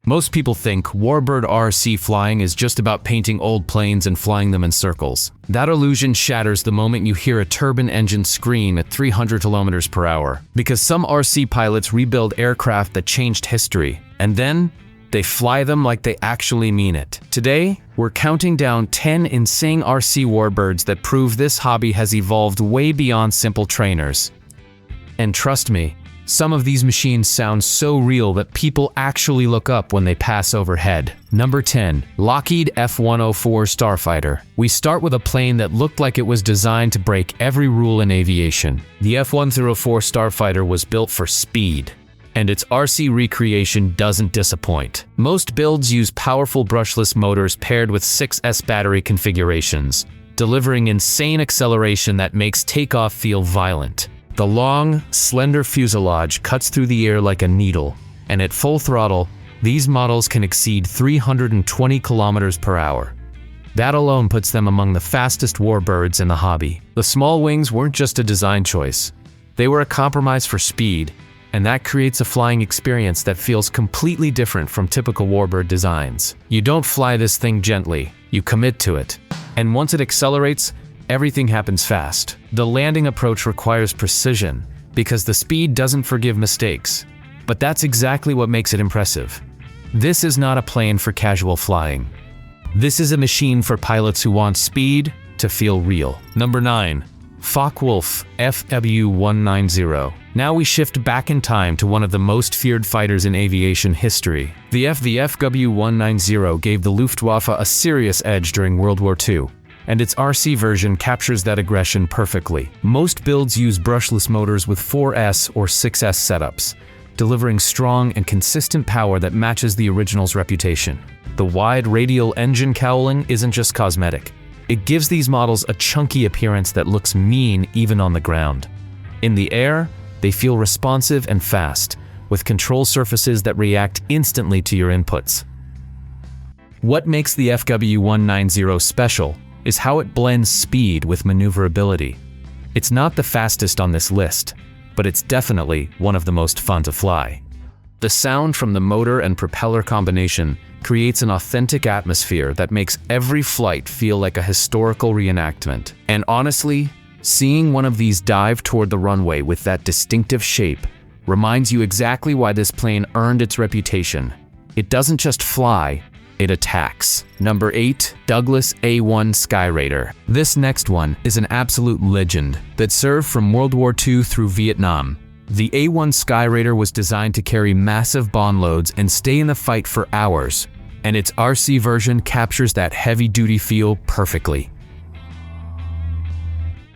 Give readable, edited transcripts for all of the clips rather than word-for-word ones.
Most people think Warbird RC flying is just about painting old planes and flying them in circles. That illusion shatters the moment you hear a turbine engine scream at 300 kilometers per hour. Because some RC pilots rebuild aircraft that changed history, and then they fly them like they actually mean it. Today, we're counting down 10 insane RC Warbirds that prove this hobby has evolved way beyond simple trainers. And trust me, some of these machines sound so real that people actually look up when they pass overhead. Number 10. Lockheed F-104 Starfighter. We start with a plane that looked like it was designed to break every rule in aviation. The F-104 Starfighter was built for speed, and its RC recreation doesn't disappoint. Most builds use powerful brushless motors paired with 6S battery configurations, delivering insane acceleration that makes takeoff feel violent. The long, slender fuselage cuts through the air like a needle, and at full throttle, these models can exceed 320 kilometers per hour. That alone puts them among the fastest warbirds in the hobby. The small wings weren't just a design choice. They were a compromise for speed, and that creates a flying experience that feels completely different from typical warbird designs. You don't fly this thing gently, you commit to it. And once it accelerates, everything happens fast. The landing approach requires precision, because the speed doesn't forgive mistakes. But that's exactly what makes it impressive. This is not a plane for casual flying. This is a machine for pilots who want speed to feel real. Number 9. Focke-Wulf Fw 190. Now we shift back in time to one of the most feared fighters in aviation history. The Fw 190 gave the Luftwaffe a serious edge during World War II. And its RC version captures that aggression perfectly. Most builds use brushless motors with 4S or 6S setups, delivering strong and consistent power that matches the original's reputation. The wide radial engine cowling isn't just cosmetic. It gives these models a chunky appearance that looks mean even on the ground. In the air, they feel responsive and fast, with control surfaces that react instantly to your inputs. What makes the Fw 190 special is how it blends speed with maneuverability. It's not the fastest on this list, but it's definitely one of the most fun to fly. The sound from the motor and propeller combination creates an authentic atmosphere that makes every flight feel like a historical reenactment. And honestly, seeing one of these dive toward the runway with that distinctive shape reminds you exactly why this plane earned its reputation. It doesn't just fly, it attacks. Number 8. Douglas A-1 Skyraider. This next one is an absolute legend that served from World War II through Vietnam. The A-1 Skyraider was designed to carry massive bomb loads and stay in the fight for hours, and its RC version captures that heavy-duty feel perfectly.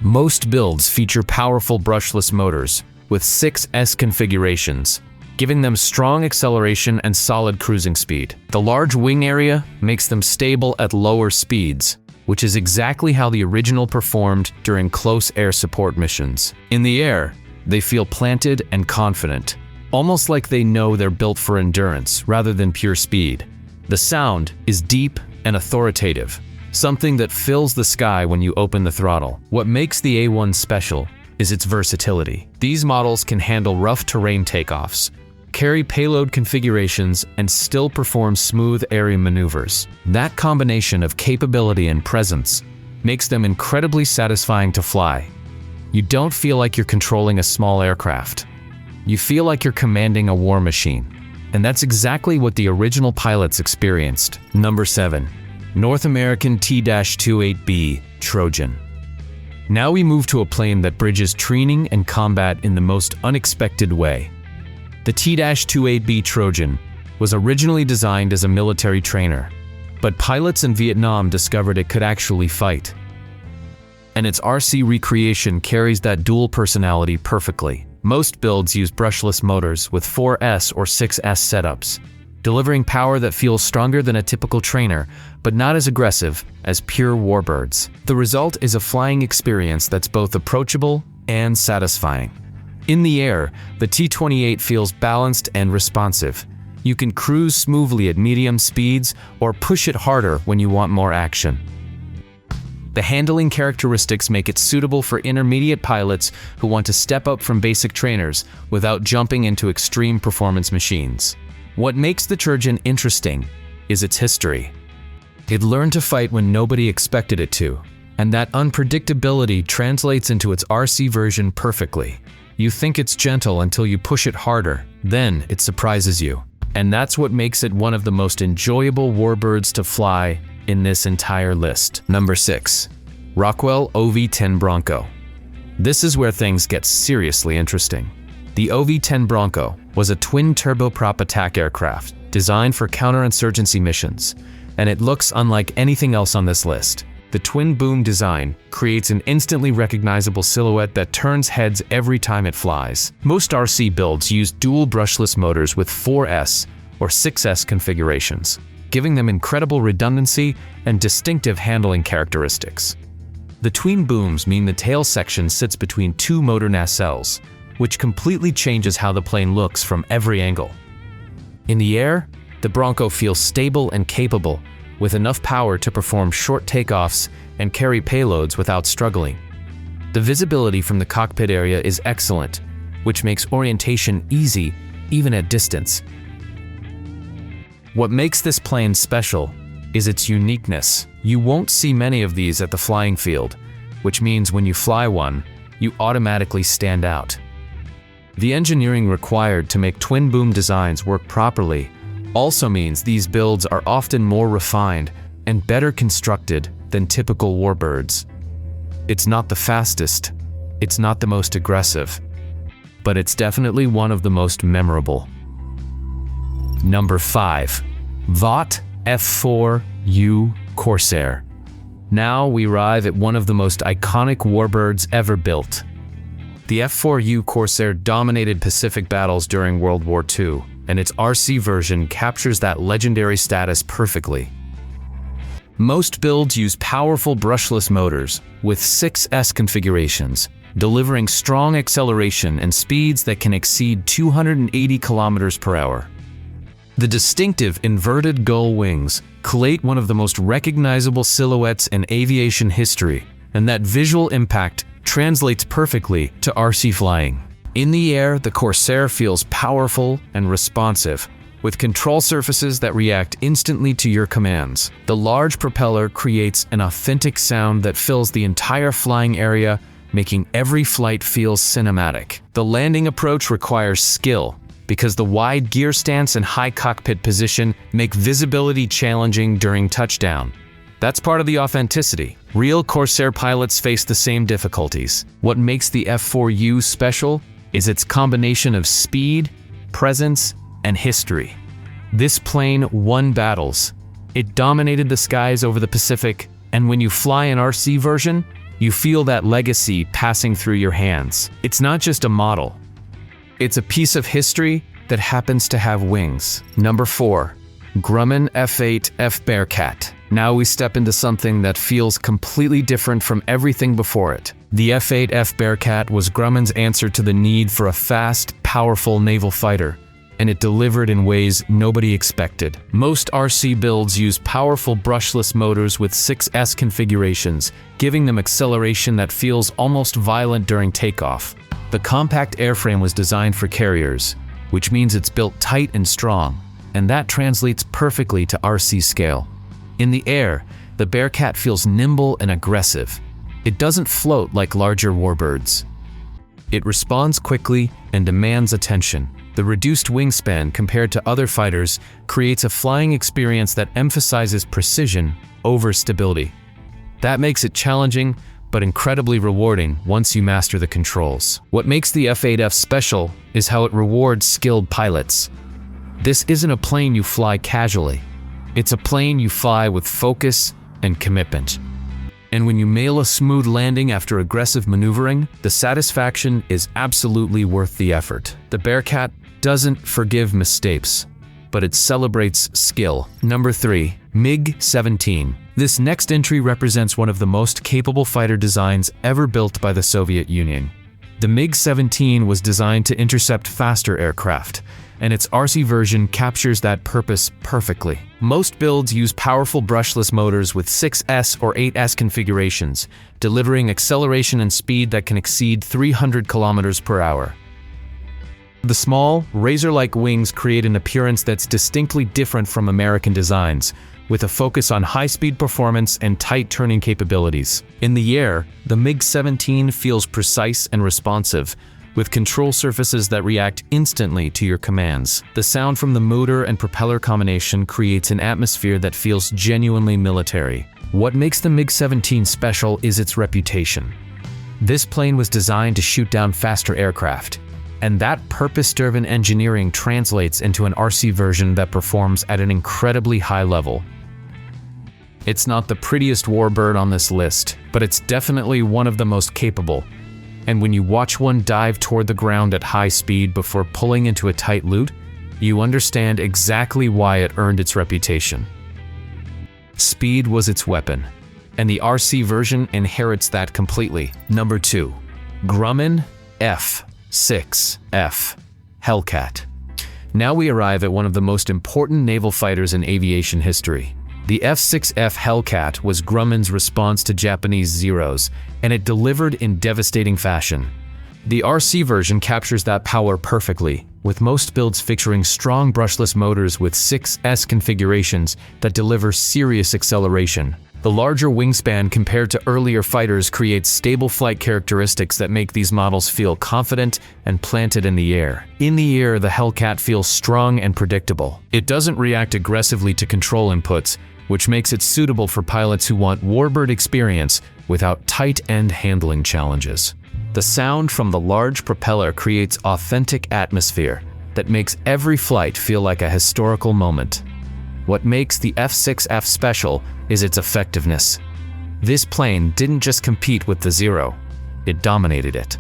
Most builds feature powerful brushless motors with 6S configurations, giving them strong acceleration and solid cruising speed. The large wing area makes them stable at lower speeds, which is exactly how the original performed during close air support missions. In the air, they feel planted and confident, almost like they know they're built for endurance rather than pure speed. The sound is deep and authoritative, something that fills the sky when you open the throttle. What makes the A1 special is its versatility. These models can handle rough terrain takeoffs, carry payload configurations, and still perform smooth airy maneuvers. That combination of capability and presence makes them incredibly satisfying to fly. You don't feel like you're controlling a small aircraft. You feel like you're commanding a war machine. And that's exactly what the original pilots experienced. Number 7. North American T-28B Trojan. Now we move to a plane that bridges training and combat in the most unexpected way. The T-28B Trojan was originally designed as a military trainer, but pilots in Vietnam discovered it could actually fight. And its RC recreation carries that dual personality perfectly. Most builds use brushless motors with 4S or 6S setups, delivering power that feels stronger than a typical trainer, but not as aggressive as pure warbirds. The result is a flying experience that's both approachable and satisfying. In the air, the T-28 feels balanced and responsive. You can cruise smoothly at medium speeds or push it harder when you want more action. The handling characteristics make it suitable for intermediate pilots who want to step up from basic trainers without jumping into extreme performance machines. What makes the Trojan interesting is its history. It learned to fight when nobody expected it to, and that unpredictability translates into its RC version perfectly. You think it's gentle until you push it harder, then it surprises you. And that's what makes it one of the most enjoyable warbirds to fly in this entire list. Number 6. Rockwell OV-10 Bronco. This is where things get seriously interesting. The OV-10 Bronco was a twin turboprop attack aircraft designed for counterinsurgency missions, and it looks unlike anything else on this list. The twin boom design creates an instantly recognizable silhouette that turns heads every time it flies. Most RC builds use dual brushless motors with 4S or 6S configurations, giving them incredible redundancy and distinctive handling characteristics. The twin booms mean the tail section sits between two motor nacelles, which completely changes how the plane looks from every angle. In the air, the Bronco feels stable and capable, with enough power to perform short takeoffs and carry payloads without struggling. The visibility from the cockpit area is excellent, which makes orientation easy even at distance. What makes this plane special is its uniqueness. You won't see many of these at the flying field, which means when you fly one, you automatically stand out. The engineering required to make twin boom designs work properly also means these builds are often more refined and better constructed than typical warbirds. It's not the fastest, it's not the most aggressive, but it's definitely one of the most memorable. Number 5. Vought F4U Corsair. Now we arrive at one of the most iconic warbirds ever built. The F4U Corsair dominated Pacific battles during World War II, and its RC version captures that legendary status perfectly. Most builds use powerful brushless motors with 6S configurations, delivering strong acceleration and speeds that can exceed 280 km per hour. The distinctive inverted gull wings collate one of the most recognizable silhouettes in aviation history, and that visual impact translates perfectly to RC flying. In the air, the Corsair feels powerful and responsive, with control surfaces that react instantly to your commands. The large propeller creates an authentic sound that fills the entire flying area, making every flight feel cinematic. The landing approach requires skill, because the wide gear stance and high cockpit position make visibility challenging during touchdown. That's part of the authenticity. Real Corsair pilots face the same difficulties. What makes the F4U special is its combination of speed, presence, and history. This plane won battles. It dominated the skies over the Pacific, and when you fly an RC version, you feel that legacy passing through your hands. It's not just a model. It's a piece of history that happens to have wings. Number 4. Grumman F8F Bearcat. Now we step into something that feels completely different from everything before it. The F8F Bearcat was Grumman's answer to the need for a fast, powerful naval fighter, and it delivered in ways nobody expected. Most RC builds use powerful brushless motors with 6S configurations, giving them acceleration that feels almost violent during takeoff. The compact airframe was designed for carriers, which means it's built tight and strong, and that translates perfectly to RC scale. In the air, the Bearcat feels nimble and aggressive. It doesn't float like larger warbirds. It responds quickly and demands attention. The reduced wingspan compared to other fighters creates a flying experience that emphasizes precision over stability. That makes it challenging, but incredibly rewarding once you master the controls. What makes the F8F special is how it rewards skilled pilots. This isn't a plane you fly casually. It's a plane you fly with focus and commitment. And when you nail a smooth landing after aggressive maneuvering, the satisfaction is absolutely worth the effort. The Bearcat doesn't forgive mistakes, but it celebrates skill. Number 3. MiG-17. This next entry represents one of the most capable fighter designs ever built by the Soviet Union. The MiG-17 was designed to intercept faster aircraft, and its RC version captures that purpose perfectly. Most builds use powerful brushless motors with 6S or 8S configurations, delivering acceleration and speed that can exceed 300 km per hour. The small, razor-like wings create an appearance that's distinctly different from American designs, with a focus on high-speed performance and tight turning capabilities. In the air, the MiG-17 feels precise and responsive, with control surfaces that react instantly to your commands. The sound from the motor and propeller combination creates an atmosphere that feels genuinely military. What makes the MiG-17 special is its reputation. This plane was designed to shoot down faster aircraft, and that purpose-driven engineering translates into an RC version that performs at an incredibly high level. It's not the prettiest warbird on this list, but it's definitely one of the most capable. And when you watch one dive toward the ground at high speed before pulling into a tight loop, you understand exactly why it earned its reputation. Speed was its weapon, and the RC version inherits that completely. Number 2. Grumman F6F Hellcat. Now we arrive at one of the most important naval fighters in aviation history. The F6F Hellcat was Grumman's response to Japanese Zeros, and it delivered in devastating fashion. The RC version captures that power perfectly, with most builds featuring strong brushless motors with 6S configurations that deliver serious acceleration. The larger wingspan compared to earlier fighters creates stable flight characteristics that make these models feel confident and planted in the air. In the air, the Hellcat feels strong and predictable. It doesn't react aggressively to control inputs, which makes it suitable for pilots who want warbird experience without tight end handling challenges. The sound from the large propeller creates authentic atmosphere that makes every flight feel like a historical moment. What makes the F6F special is its effectiveness. This plane didn't just compete with the Zero, it dominated it.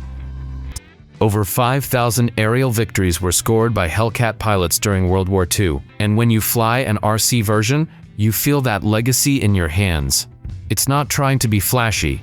Over 5,000 aerial victories were scored by Hellcat pilots during World War II, and when you fly an RC version, you feel that legacy in your hands. It's not trying to be flashy,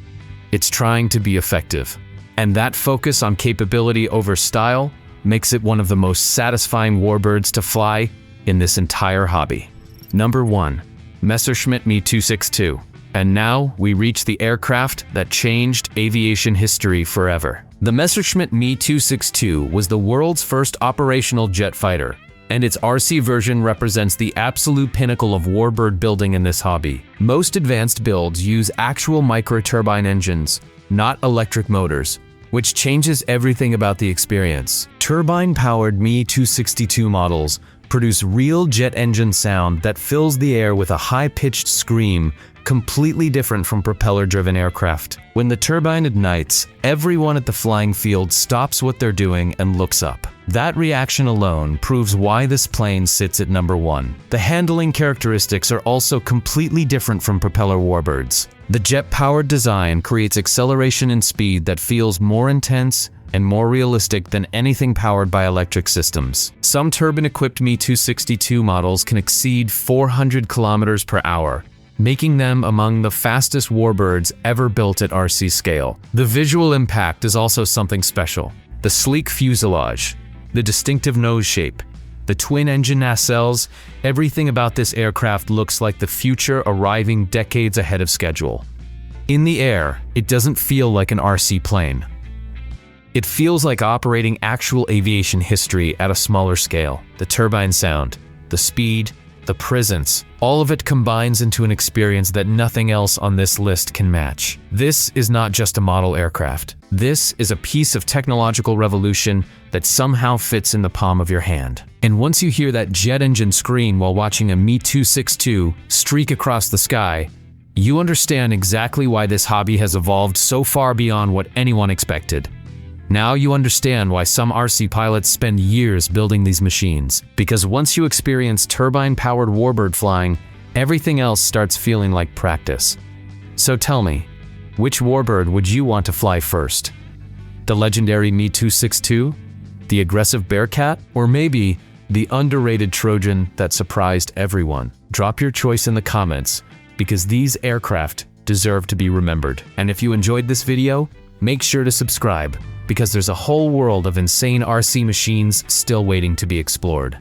it's trying to be effective. And that focus on capability over style makes it one of the most satisfying warbirds to fly in this entire hobby. Number 1. Messerschmitt Me 262. And now we reach the aircraft that changed aviation history forever. The Messerschmitt Me 262 was the world's first operational jet fighter, and its RC version represents the absolute pinnacle of warbird building in this hobby. Most advanced builds use actual microturbine engines, not electric motors, which changes everything about the experience. Turbine-powered Me 262 models produce real jet engine sound that fills the air with a high-pitched scream, completely different from propeller-driven aircraft. When the turbine ignites, everyone at the flying field stops what they're doing and looks up. That reaction alone proves why this plane sits at number 1. The handling characteristics are also completely different from propeller warbirds. The jet-powered design creates acceleration and speed that feels more intense and more realistic than anything powered by electric systems. Some turbine-equipped Me 262 models can exceed 400 kilometers per hour, making them among the fastest warbirds ever built at RC scale. The visual impact is also something special. The sleek fuselage, the distinctive nose shape, the twin-engine nacelles, everything about this aircraft looks like the future arriving decades ahead of schedule. In the air, it doesn't feel like an RC plane. It feels like operating actual aviation history at a smaller scale. The turbine sound, the speed, the presence, all of it combines into an experience that nothing else on this list can match. This is not just a model aircraft. This is a piece of technological revolution that somehow fits in the palm of your hand. And once you hear that jet engine scream while watching a Me 262 streak across the sky, you understand exactly why this hobby has evolved so far beyond what anyone expected. Now you understand why some RC pilots spend years building these machines. Because once you experience turbine-powered warbird flying, everything else starts feeling like practice. So tell me, which warbird would you want to fly first? The legendary Me 262? The aggressive Bearcat? Or maybe the underrated Trojan that surprised everyone? Drop your choice in the comments, because these aircraft deserve to be remembered. And if you enjoyed this video, make sure to subscribe, because there's a whole world of insane RC machines still waiting to be explored.